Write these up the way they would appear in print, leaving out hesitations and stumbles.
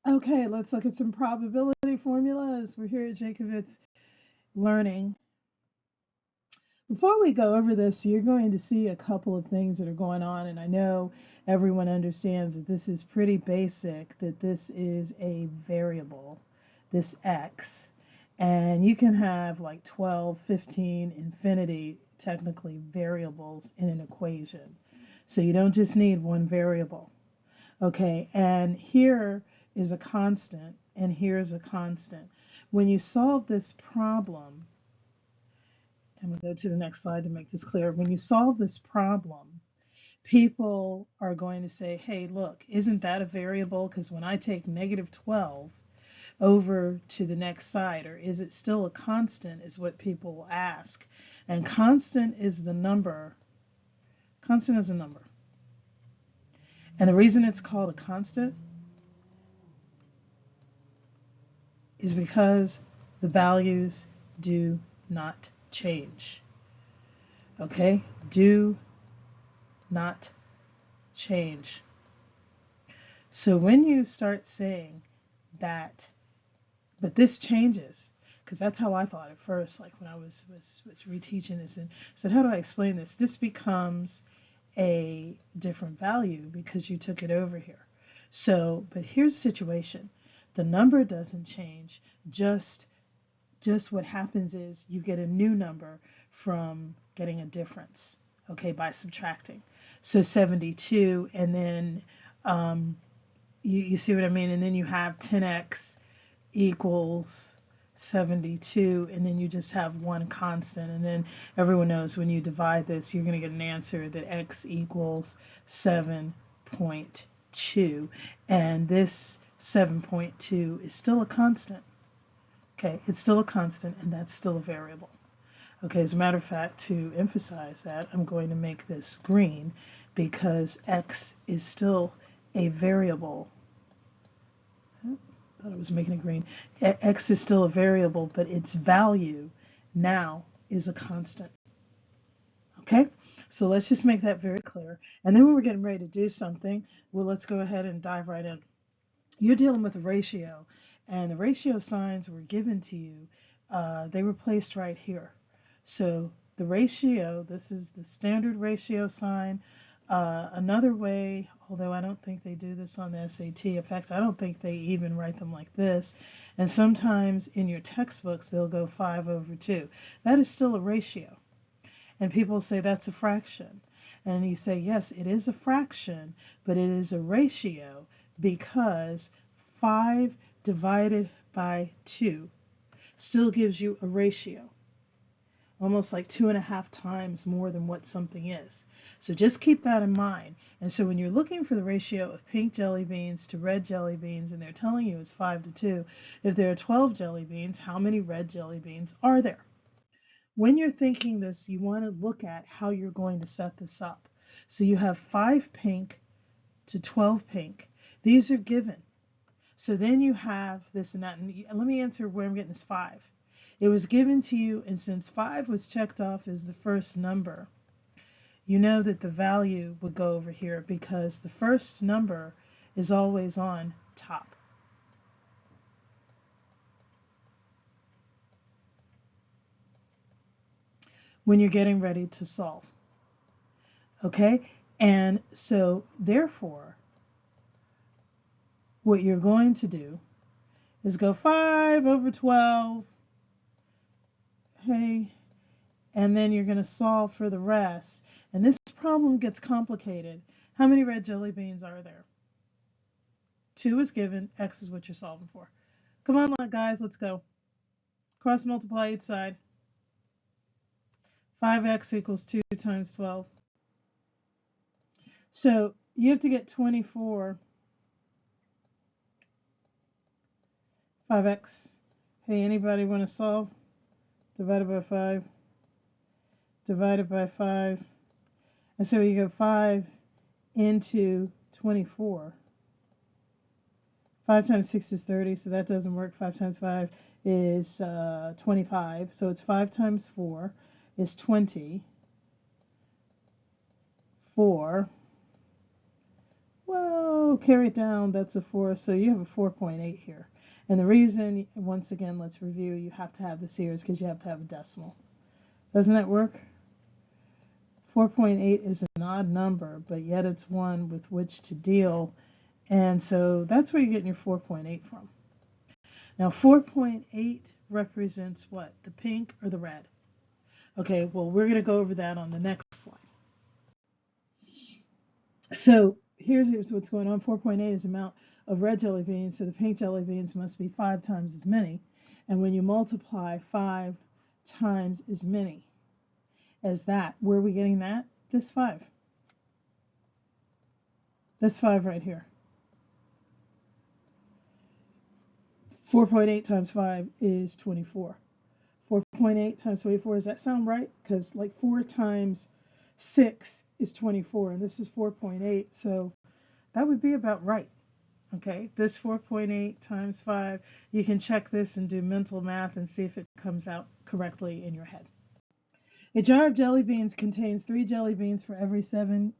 Okay, let's look at some probability formulas. We're here at Jacobit's Learning. Before we go over this, you're going to see a couple of things that are going on, and I know everyone understands that this is pretty basic, that this is a variable, this x, and you can have like 12, 15, infinity, technically, variables in an equation. So you don't just need one variable. Okay, and here is a constant, and here's a constant. When you solve this problem, I'm going to go to the next slide to make this clear. When you solve this problem, people are going to say, hey, look, isn't that a variable? Because when I take negative 12 over to the next side, or is it still a constant, is what people will ask. And constant is the number. Constant is a number. And the reason it's called a constant is because the values do not change. Okay? Do not change. So when you start saying that, but this changes, because that's how I thought at first, like when I was reteaching this and said, how do I explain this? This becomes a different value because you took it over here. So, but here's the situation. The number doesn't change, just what happens is you get a new number from getting a difference, okay, by subtracting. So 72, and then you see what I mean? And then you have 10x equals 72, and then you just have one constant. And then everyone knows when you divide this, you're going to get an answer that x equals 7.2. And this 7.2 is still a constant. Okay, it's still a constant, and that's still a variable. Okay, as a matter of fact, to emphasize that, I'm going to make this green because x is still a variable. Oh, thought I was making it green. X is still a variable, but its value now is a constant. Okay, so let's just make that very clear. And then when we're getting ready to do something, well, let's go ahead and dive right in. You're dealing with a ratio, and the ratio signs were given to you. They were placed right here. So the ratio, this is the standard ratio sign. Another way, although I don't think they do this on the SAT, in fact, I don't think they even write them like this. And sometimes in your textbooks, they'll go 5/2. That is still a ratio. And people say that's a fraction. And you say, yes, it is a fraction, but it is a ratio because 5 divided by 2 still gives you a ratio, almost like 2.5 times more than what something is. So just keep that in mind. And so when you're looking for the ratio of pink jelly beans to red jelly beans, and they're telling you it's 5:2, if there are 12 jelly beans, how many red jelly beans are there? When you're thinking this, you want to look at how you're going to set this up. So you have 5 pink to 12 pink. These are given. So then you have this and that. And let me answer where I'm getting this 5. It was given to you, and since 5 was checked off as the first number, you know that the value would go over here because the first number is always on top. When you're getting ready to solve. Okay? And so therefore, what you're going to do is go 5/12, hey, and then you're going to solve for the rest. And this problem gets complicated. How many red jelly beans are there? 2 is given, x is what you're solving for. Come on, guys, let's go. Cross multiply each side. 5x equals 2 times 12. So you have to get 24. 5x. Hey, anybody want to solve? Divided by 5. Divided by 5. And so you go 5 into 24. 5 times 6 is 30, so that doesn't work. 5 times 5 is 25. So it's 5 times 4 is 20. 4. Well, carry it down, that's a 4, so you have a 4.8 here. And the reason, once again, let's review, you have to have this here is because you have to have a decimal. Doesn't that work? 4.8 is an odd number, but yet it's one with which to deal. And so that's where you're getting your 4.8 from. Now 4.8 represents what? The pink or the red? Okay, well, we're going to go over that on the next slide. So here's what's going on. 4.8 is the amount of red jelly beans, so the pink jelly beans must be 5 times as many. And when you multiply 5 times as many as that, where are we getting that? This 5. This 5 right here. 4.8 times 5 is 24. 4.8 times 24, does that sound right? Because like 4 times 6 is 24, and this is 4.8, so that would be about right. Okay, this 4.8 times 5, you can check this and do mental math and see if it comes out correctly in your head. A jar of jelly beans contains 3 jelly beans for every 7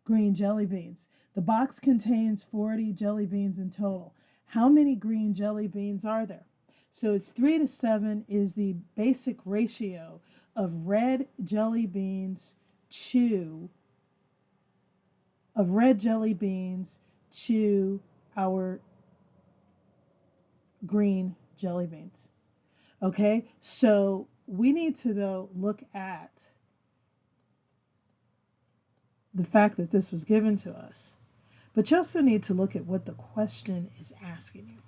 green jelly beans. The box contains 40 jelly beans in total. How many green jelly beans are there? So it's 3 to 7 is the basic ratio of red jelly beans to our green jelly beans. Okay, so we need to though look at the fact that this was given to us, but you also need to look at what the question is asking you,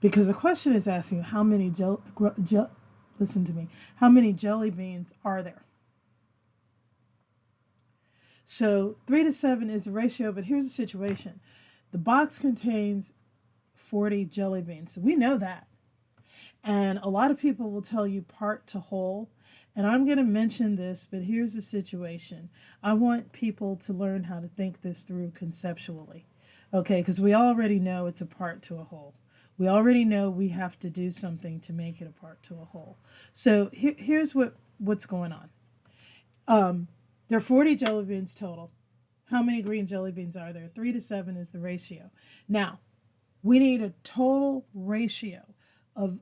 because the question is asking you how many how many jelly beans are there? So 3 to 7 is the ratio, but here's the situation. The box contains 40 jelly beans, so we know that. And a lot of people will tell you part to whole, and I'm going to mention this, but here's the situation. I want people to learn how to think this through conceptually, okay, because we already know it's a part to a whole. We already know we have to do something to make it a part to a whole. So here's what's going on. There are 40 jelly beans total. How many green jelly beans are there? 3 to 7 is the ratio. Now, we need a total ratio of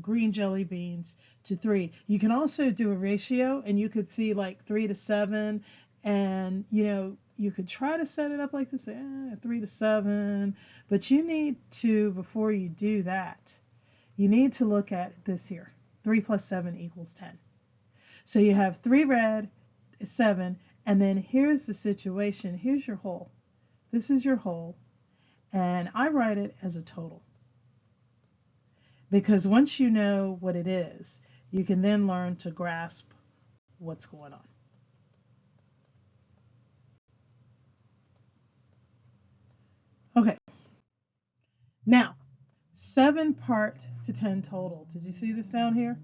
green jelly beans to 3. You can also do a ratio, and you could see like 3 to 7, and you could try to set it up like this, 3 to 7, but you need to, before you do that, you need to look at this here. 3 plus 7 equals 10. So you have 3 red, 7, and then here's the situation. Here's your whole. This is your whole, and I write it as a total. Because once you know what it is, you can then learn to grasp what's going on. Okay. Now, 7 part to 10 total. Did you see this down here?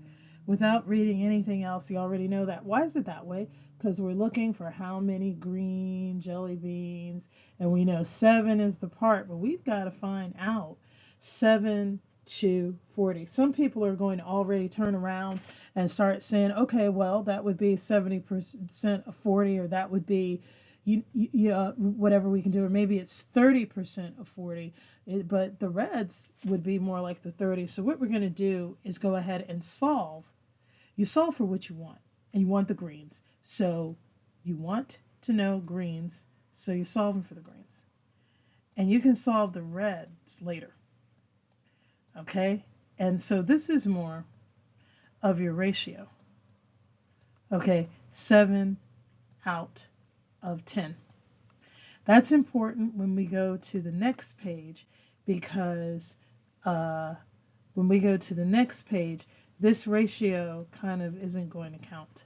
Without reading anything else, you already know that. Why is it that way? Because we're looking for how many green jelly beans, and we know 7 is the part, but we've got to find out 7 to 40. Some people are going to already turn around and start saying, okay, well, that would be 70% of 40, or that would be whatever we can do, or maybe it's 30% of 40, but the reds would be more like the 30. So what we're going to do is go ahead and solve. You solve for what you want, and you want the greens. So you want to know greens, so you're solving for the greens. And you can solve the reds later. Okay, and so this is more of your ratio. Okay, 7 out of 10. That's important when we go to the next page, because when we go to the next page, this ratio kind of isn't going to count.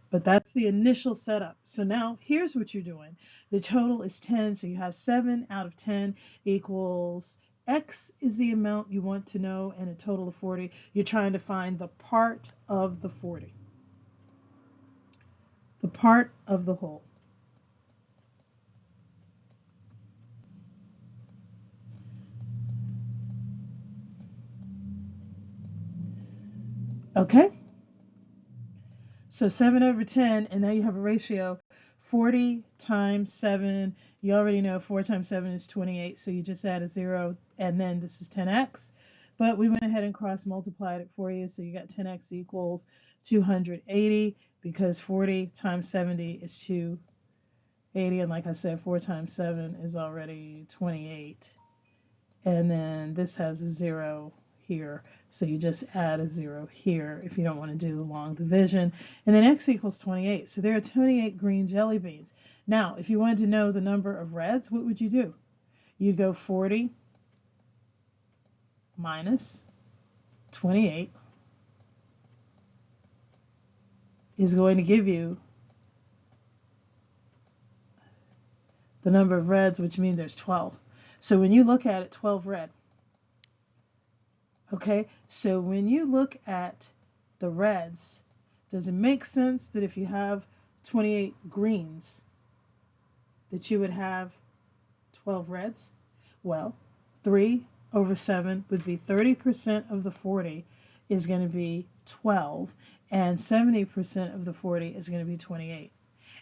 But that's the initial setup. So now here's what you're doing. The total is 10, so you have 7 out of 10 equals X is the amount you want to know, and a total of 40. You're trying to find the part of the 40. The part of the whole. Okay? So 7 over 10, and now you have a ratio 40 times 7, you already know 4 times 7 is 28, so you just add a 0, and then this is 10x. But we went ahead and cross multiplied it for you, so you got 10x equals 280, because 40 times 70 is 280, and like I said, 4 times 7 is already 28. And then this has a 0 here, so you just add a 0 here if you don't want to do the long division. And then x equals 28, so there are 28 green jelly beans. Now, if you wanted to know the number of reds, what would you do? You go 40 minus 28 is going to give you the number of reds, which means there's 12. So when you look at it, 12 red. Okay, so when you look at the reds, does it make sense that if you have 28 greens, that you would have 12 reds? Well, 3 over 7 would be 30% of the 40 is going to be 12, and 70% of the 40 is going to be 28.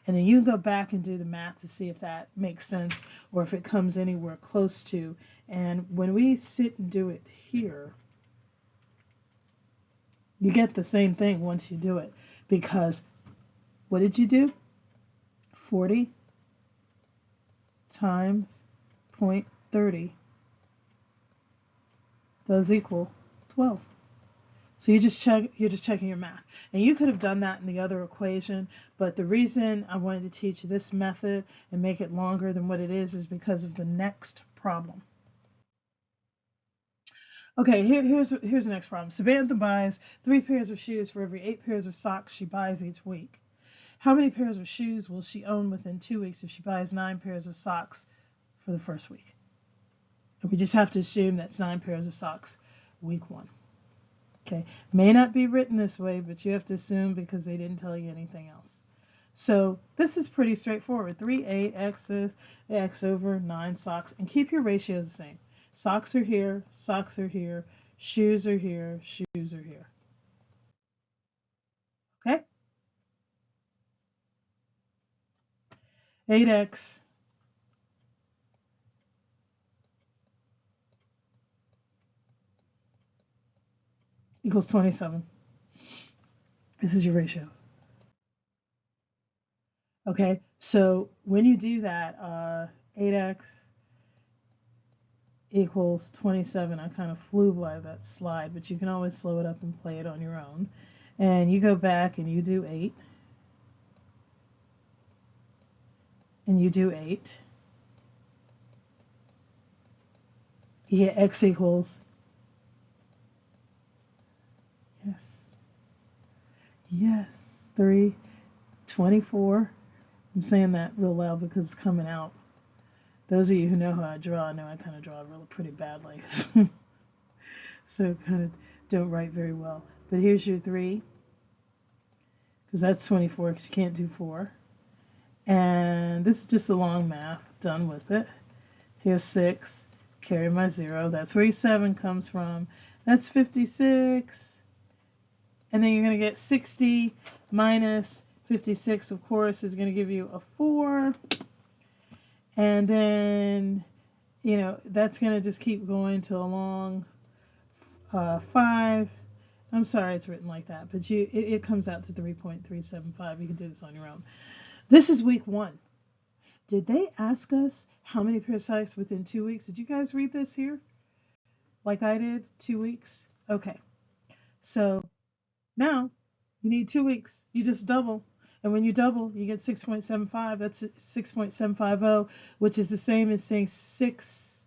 And then you can go back and do the math to see if that makes sense or if it comes anywhere close to. And when we sit and do it here, you get the same thing once you do it, because what did you do? 40 times 0.30 does equal 12. So you're just checking your math. And you could have done that in the other equation, but the reason I wanted to teach this method and make it longer than what it is because of the next problem. Okay, here's the next problem. Samantha buys 3 pairs of shoes for every 8 pairs of socks she buys each week. How many pairs of shoes will she own within 2 weeks if she buys 9 pairs of socks for the first week? And we just have to assume that's 9 pairs of socks week 1. Okay, may not be written this way, but you have to assume because they didn't tell you anything else. So this is pretty straightforward. 3, 8, x over 9 socks, and keep your ratios the same. Socks are here, shoes are here, shoes are here. Okay? 8x equals 27. This is your ratio. Okay, so when you do that, 8x equals 27. I kind of flew by that slide, but you can always slow it up and play it on your own. And you go back and you do 8. And you do 8. You get x equals, yes, 3, 24. I'm saying that real loud because it's coming out. Those of you who know how I draw know I kind of draw really pretty badly. So kind of don't write very well. But here's your 3, because that's 24, because you can't do 4. And this is just a long math, done with it. Here's 6, carry my 0. That's where your 7 comes from. That's 56. And then you're going to get 60 minus 56, of course, is going to give you a 4. And then, you know, that's going to just keep going to a long 5. I'm sorry it's written like that, but it comes out to 3.375. You can do this on your own. This is week 1. Did they ask us how many pairs of socks within 2 weeks? Did you guys read this here? Like I did? 2 weeks? Okay. So now you need 2 weeks. You just double. And when you double, you get 6.75. That's 6.750, which is the same as saying 6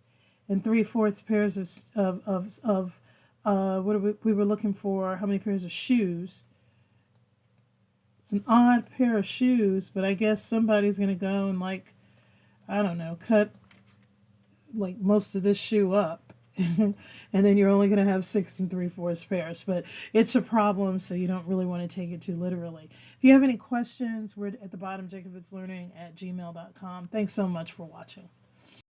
3/4 pairs of what we were looking for, how many pairs of shoes. It's an odd pair of shoes, but I guess somebody's going to go and, like, I don't know, cut like most of this shoe up. And then you're only going to have 6 3/4 pairs. But it's a problem, so you don't really want to take it too literally. If you have any questions, we're at the bottom, jacobitslearning@gmail.com. Thanks so much for watching.